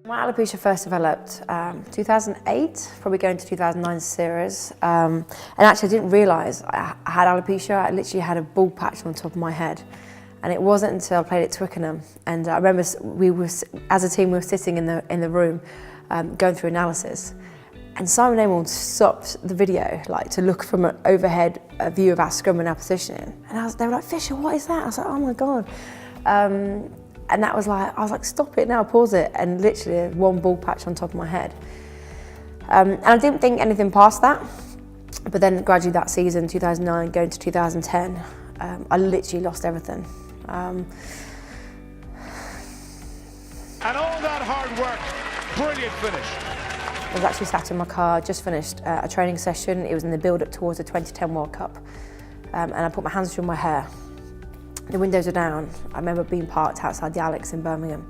My alopecia first developed 2008, probably going to 2009 series. And actually I didn't realise I had alopecia. I literally had a bald patch on the top of my head. And it wasn't until I played at Twickenham. And I remember as a team, we were sitting in the room going through analysis. And Simon Amon stopped the video to look from an overhead view of our scrum and our positioning. And they were like, "Fisher, what is that?" I was like, "Oh my God." And that was I was like, "Stop it now, pause it." And literally one bald patch on top of my head. And I didn't think anything past that. But then gradually that season, 2009, going to 2010, I literally lost everything. And all that hard work, brilliant finish. I was actually sat in my car, just finished a training session. It was in the build-up towards the 2010 World Cup. And I put my hands through my hair. The windows are down. I remember being parked outside the Alex in Birmingham.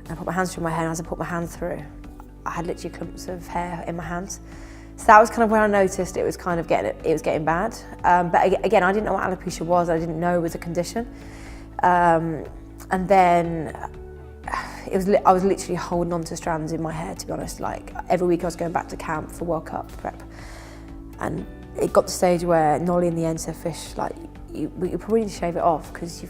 And I put my hands through my hair, and as I put my hands through, I had literally clumps of hair in my hands. So that was kind of where I noticed it was getting bad. But again, I didn't know what alopecia was. I didn't know it was a condition. And then I was literally holding on to strands in my hair, to be honest. Every week I was going back to camp for World Cup prep. And it got to the stage where Nolly in the end said, "Fish, you probably need to shave it off because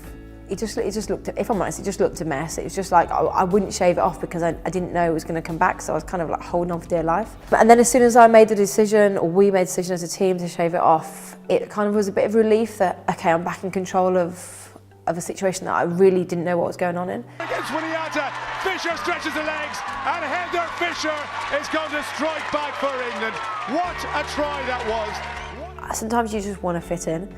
it just looked, if I'm honest, it just looked a mess." It was just I wouldn't shave it off because I didn't know it was going to come back, so I was kind of holding on for dear life. And then as soon as I made the decision, or we made the decision as a team to shave it off, it kind of was a bit of relief that, okay, I'm back in control of a situation that I really didn't know what was going on in. Against Winiata, Fisher stretches the legs, and Heather Fisher is going to strike back for England. What a try that was. Sometimes you just want to fit in,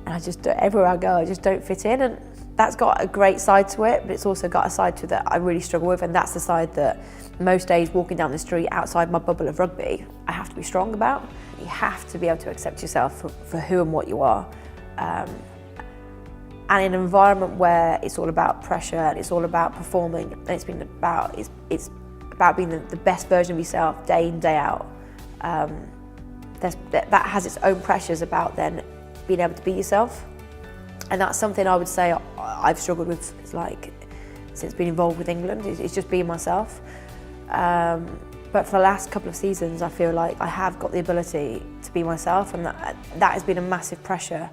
and everywhere I go, I just don't fit in, and that's got a great side to it, but it's also got a side to it that I really struggle with, and that's the side that most days walking down the street outside my bubble of rugby, I have to be strong about. You have to be able to accept yourself for who and what you are. And in an environment where it's all about pressure and it's all about performing, and it's about being the best version of yourself day in, day out. That has its own pressures about then being able to be yourself. And that's something I would say I've struggled with since being involved with England, it's just being myself. But for the last couple of seasons, I feel like I have got the ability to be myself, and that has been a massive pressure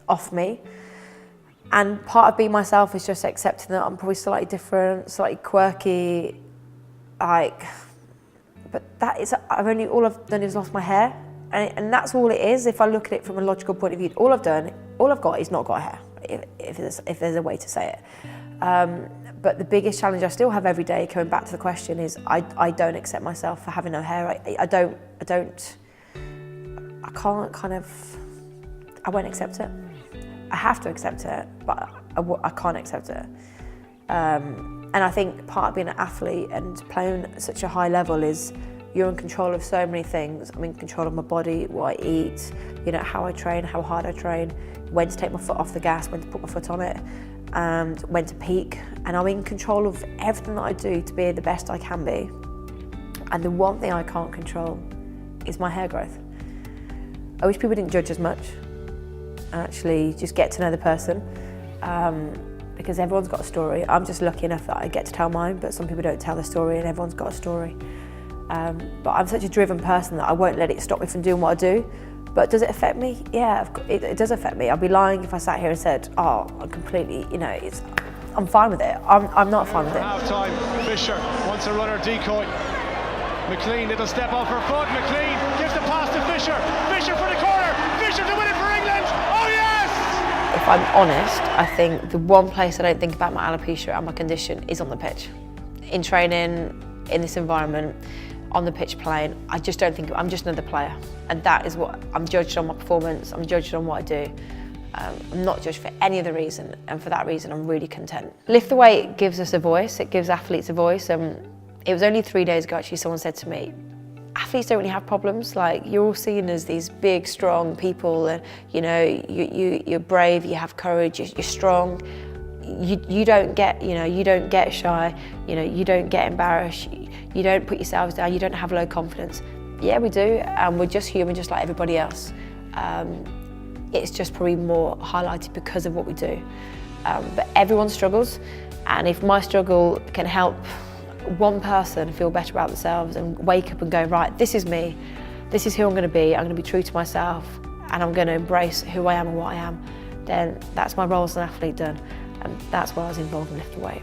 off me. And part of being myself is just accepting that I'm probably slightly different, slightly quirky, but all I've done is lost my hair, and that's all it is. If I look at it from a logical point of view, all I've got is not got hair, if there's a way to say it. But the biggest challenge I still have every day, coming back to the question, is I don't accept myself for having no hair. I won't accept it. I have to accept it, but I can't accept it. And I think part of being an athlete and playing at such a high level is you're in control of so many things. I'm in control of my body, what I eat, how I train, how hard I train, when to take my foot off the gas, when to put my foot on it, and when to peak. And I'm in control of everything that I do to be the best I can be. And the one thing I can't control is my hair growth. I wish people didn't judge as much and actually just get to know the person, because everyone's got a story. I'm just lucky enough that I get to tell mine, but some people don't tell the story, and everyone's got a story. But I'm such a driven person that I won't let it stop me from doing what I do. But does it affect me? Yeah, it does affect me. I'd be lying if I sat here and said, "Oh, I'm completely, I'm fine with it." I'm not fine with it. Half time, Fisher wants a runner decoy. McLean, little step off her foot. McLean gives the pass to Fisher. Fisher for the corner. Fisher to win it for England. Oh yes! If I'm honest, I think the one place I don't think about my alopecia and my condition is on the pitch. In training, in this environment, on the pitch playing, I just don't think, I'm just another player. And that is what, I'm judged on my performance, I'm judged on what I do. I'm not judged for any other reason, and for that reason I'm really content. Lift the Weight gives us a voice, it gives athletes a voice. It was only 3 days ago actually someone said to me, athletes don't really have problems, you're all seen as these big, strong people, and you're brave, you have courage, you're strong. You don't get, you don't get shy, you don't get embarrassed, you don't put yourselves down, you don't have low confidence. Yeah, we do, and we're just human, just like everybody else. It's just probably more highlighted because of what we do. But everyone struggles, and if my struggle can help one person feel better about themselves and wake up and go, right, this is me, this is who I'm going to be, I'm going to be true to myself and I'm going to embrace who I am and what I am, then that's my role as an athlete done. And that's why I was involved in lift weight.